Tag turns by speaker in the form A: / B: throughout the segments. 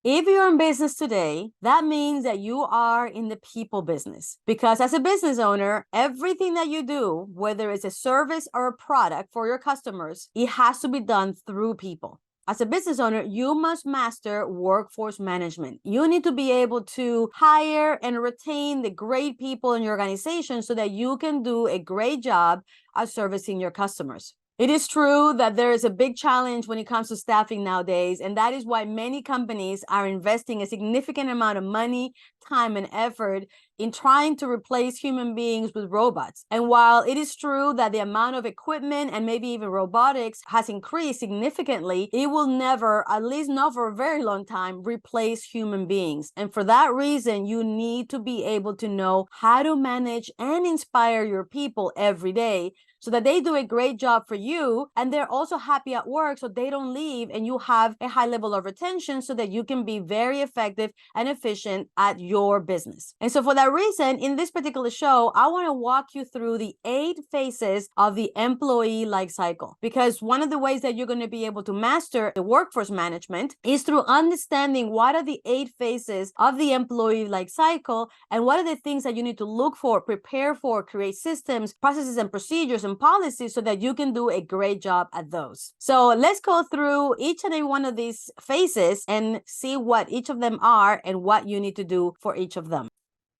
A: If you're in business today, that means that you are in the people business. Because as a business owner, everything that you do, whether it's a service or a product for your customers, it has to be done through people. As a business owner, you must master workforce management. You need to be able to hire and retain the great people in your organization so that you can do a great job at servicing your customers. It is true that there is a big challenge when it comes to staffing nowadays, and that is why many companies are investing a significant amount of money, time, and effort in trying to replace human beings with robots. And while it is true that the amount of equipment and maybe even robotics has increased significantly, it will never, at least not for a very long time, replace human beings. And for that reason, you need to be able to know how to manage and inspire your people every day, so that they do a great job for you and they're also happy at work, so they don't leave, and you have a high level of retention so that you can be very effective and efficient at your business. And so for that reason, in this particular show, I want to walk you through the 8 phases of the employee life cycle, because one of the ways that you're going to be able to master the workforce management is through understanding what are the 8 phases of the employee life cycle and what are the things that you need to look for, prepare for, create systems, processes, and procedures and policies so that you can do a great job at those. So let's go through each and every one of these phases and see what each of them are and what you need to do for each of them.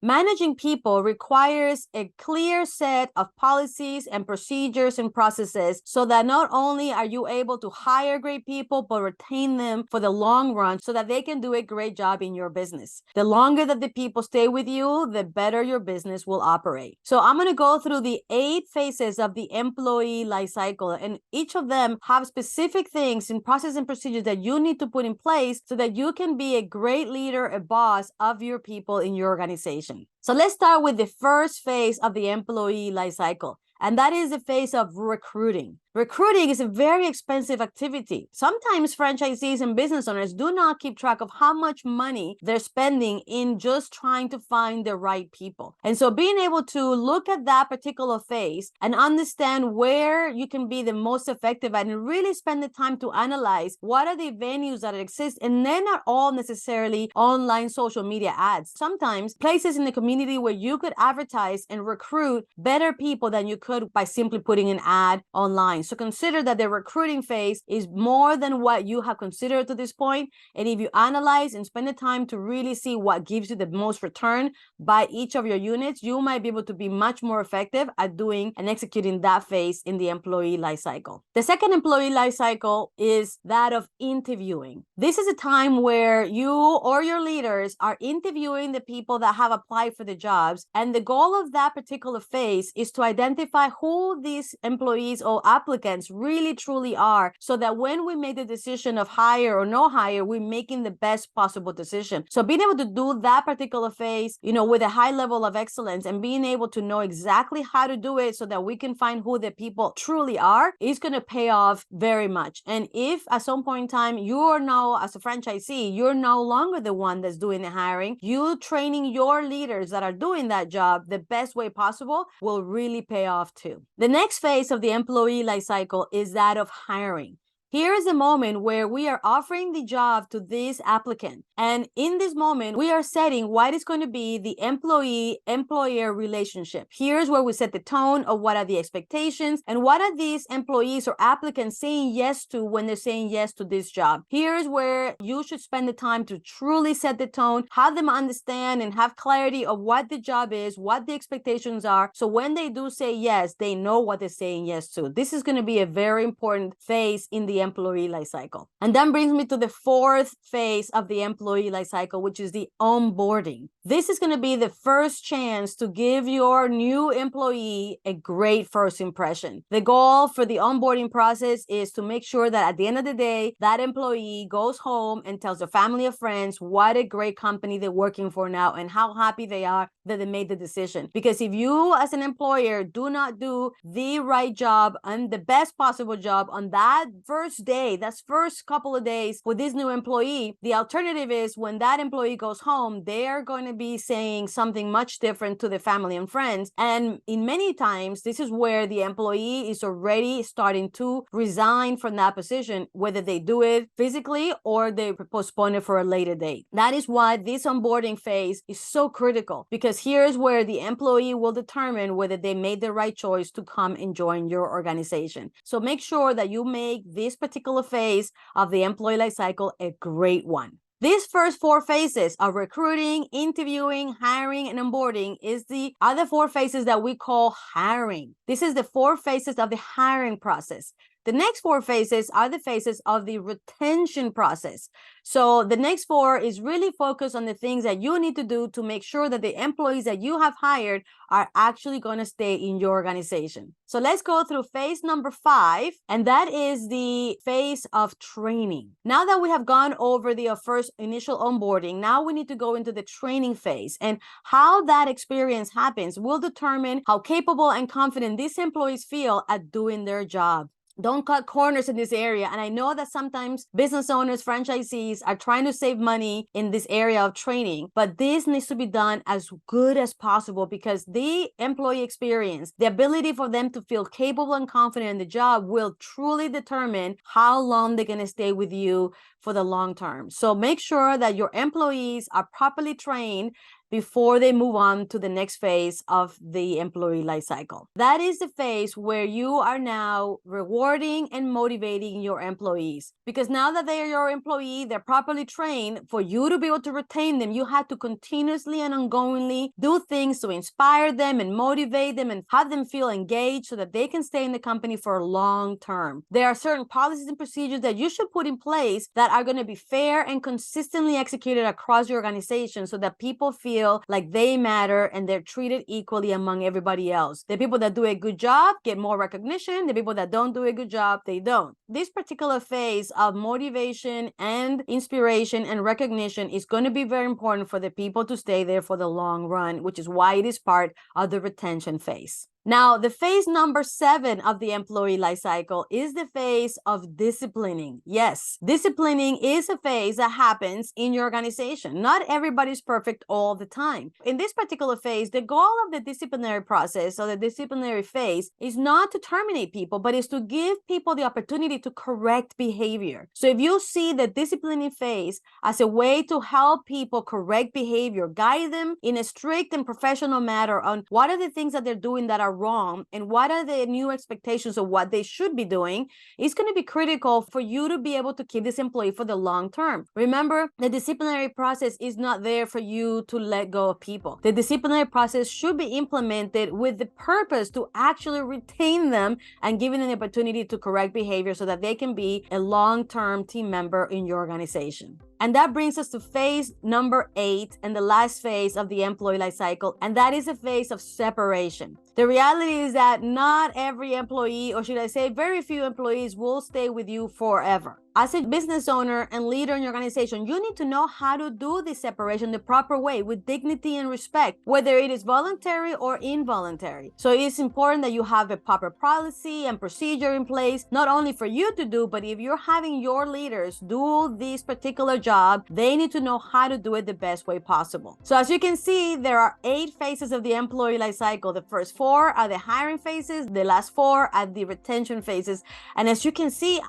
A: Managing people requires a clear set of policies and procedures and processes so that not only are you able to hire great people, but retain them for the long run so that they can do a great job in your business. The longer that the people stay with you, the better your business will operate. So I'm going to go through the 8 phases of the employee life cycle, and each of them have specific things and processes and procedures that you need to put in place so that you can be a great leader, a boss of your people in your organization. So let's start with the first phase of the employee life cycle, and that is the phase of recruiting. Recruiting is a very expensive activity. Sometimes franchisees and business owners do not keep track of how much money they're spending in just trying to find the right people. And so being able to look at that particular phase and understand where you can be the most effective and really spend the time to analyze what are the venues that exist, and they're not all necessarily online social media ads. Sometimes places in the community where you could advertise and recruit better people than you could by simply putting an ad online. So consider that the recruiting phase is more than what you have considered to this point. And if you analyze and spend the time to really see what gives you the most return by each of your units, you might be able to be much more effective at doing and executing that phase in the employee life cycle. The second employee life cycle is that of interviewing. This is a time where you or your leaders are interviewing the people that have applied for the jobs. And the goal of that particular phase is to identify who these employees or applicants really truly are, so that when we make the decision of hire or no hire, we're making the best possible decision. So being able to do that particular phase, with a high level of excellence and being able to know exactly how to do it so that we can find who the people truly are is going to pay off very much. And if at some point in time you're now, as a franchisee, you're no longer the one that's doing the hiring, you training your leaders that are doing that job the best way possible will really pay off too. The next phase of the employee life cycle is that of hiring. Here is a moment where we are offering the job to this applicant. And in this moment, we are setting what is going to be the employee-employer relationship. Here's where we set the tone of what are the expectations and what are these employees or applicants saying yes to when they're saying yes to this job. Here's where you should spend the time to truly set the tone, have them understand and have clarity of what the job is, what the expectations are. So when they do say yes, they know what they're saying yes to. This is going to be a very important phase in the employee life cycle. And that brings me to the 4th phase of the employee life cycle, which is the onboarding. This is going to be the first chance to give your new employee a great first impression. The goal for the onboarding process is to make sure that at the end of the day, that employee goes home and tells their family or friends what a great company they're working for now and how happy they are that they made the decision. Because if you as an employer do not do the right job and the best possible job on that first day, that's first couple of days with this new employee, the alternative is when that employee goes home, they're going to be saying something much different to the family and friends. And in many times, this is where the employee is already starting to resign from that position, whether they do it physically or they postpone it for a later date. That is why this onboarding phase is so critical, because here's where the employee will determine whether they made the right choice to come and join your organization. So make sure that you make this particular phase of the employee life cycle a great one. These first 4 phases of recruiting, interviewing, hiring, and onboarding is the other 4 phases that we call hiring. This is the 4 phases of the hiring process. The next 4 phases are the phases of the retention process. So the next 4 is really focused on the things that you need to do to make sure that the employees that you have hired are actually going to stay in your organization. So let's go through phase number 5, and that is the phase of training. Now that we have gone over the first initial onboarding, now we need to go into the training phase, and how that experience happens will determine how capable and confident these employees feel at doing their job. Don't cut corners in this area. And I know that sometimes business owners, franchisees are trying to save money in this area of training, but this needs to be done as good as possible, because the employee experience, the ability for them to feel capable and confident in the job will truly determine how long they're going to stay with you for the long term. So make sure that your employees are properly trained before they move on to the next phase of the employee life cycle. That is the phase where you are now rewarding and motivating your employees. Because now that they are your employee, they're properly trained. For you to be able to retain them, you have to continuously and ongoingly do things to inspire them and motivate them and have them feel engaged so that they can stay in the company for a long term. There are certain policies and procedures that you should put in place that are going to be fair and consistently executed across your organization so that people feel like they matter and they're treated equally among everybody else. The people that do a good job get more recognition. The people that don't do a good job, they don't. This particular phase of motivation and inspiration and recognition is going to be very important for the people to stay there for the long run, which is why it is part of the retention phase. Now, the phase number 7 of the employee life cycle is the phase of disciplining. Yes, disciplining is a phase that happens in your organization. Not everybody's perfect all the time. In this particular phase, the goal of the disciplinary process or the disciplinary phase is not to terminate people, but is to give people the opportunity to correct behavior. So if you see the disciplining phase as a way to help people correct behavior, guide them in a strict and professional manner on what are the things that they're doing that are wrong and what are the new expectations of what they should be doing, is going to be critical for you to be able to keep this employee for the long term. Remember, the disciplinary process is not there for you to let go of people. The disciplinary process should be implemented with the purpose to actually retain them and giving them the opportunity to correct behavior so that they can be a long-term team member in your organization. And that brings us to phase number 8 and the last phase of the employee life cycle, and that is a phase of separation. The reality is that not every employee, or should I say very few employees, will stay with you forever. As a business owner and leader in your organization, you need to know how to do this separation the proper way with dignity and respect, whether it is voluntary or involuntary. So it's important that you have a proper policy and procedure in place, not only for you to do, but if you're having your leaders do this particular job, they need to know how to do it the best way possible. So as you can see, there are 8 phases of the employee life cycle. The first 4 are the hiring phases, the last 4 are the retention phases. And as you can see,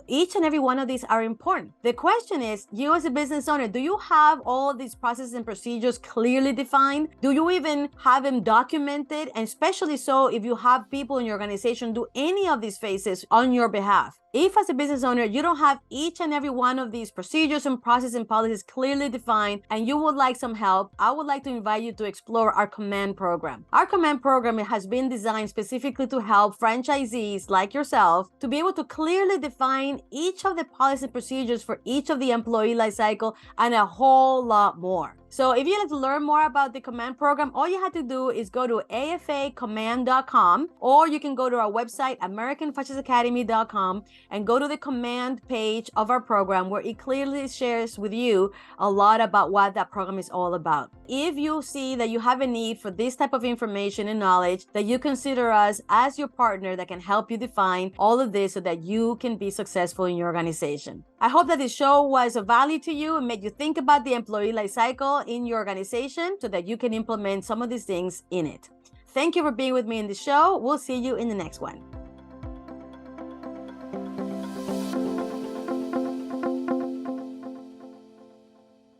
A: each and every one of these are important. The question is, you as a business owner, do you have all of these processes and procedures clearly defined? Do you even have them documented? And especially so if you have people in your organization do any of these phases on your behalf. If as a business owner, you don't have each and every one of these procedures and processes and policies clearly defined and you would like some help, I would like to invite you to explore our Command program. Our Command program has been designed specifically to help franchisees like yourself to be able to clearly define each of the policy procedures for each of the employee life cycle and a whole lot more. So if you'd like to learn more about the command program, all you have to do is go to afacommand.com, or you can go to our website, americanfranchiseacademy.com, and go to the command page of our program, where it clearly shares with you a lot about what that program is all about. If you see that you have a need for this type of information and knowledge, that you consider us as your partner that can help you define all of this so that you can be successful in your organization. I hope that this show was of value to you and made you think about the employee life cycle in your organization so that you can implement some of these things in it. Thank you for being with me in the show. We'll see you in the next one.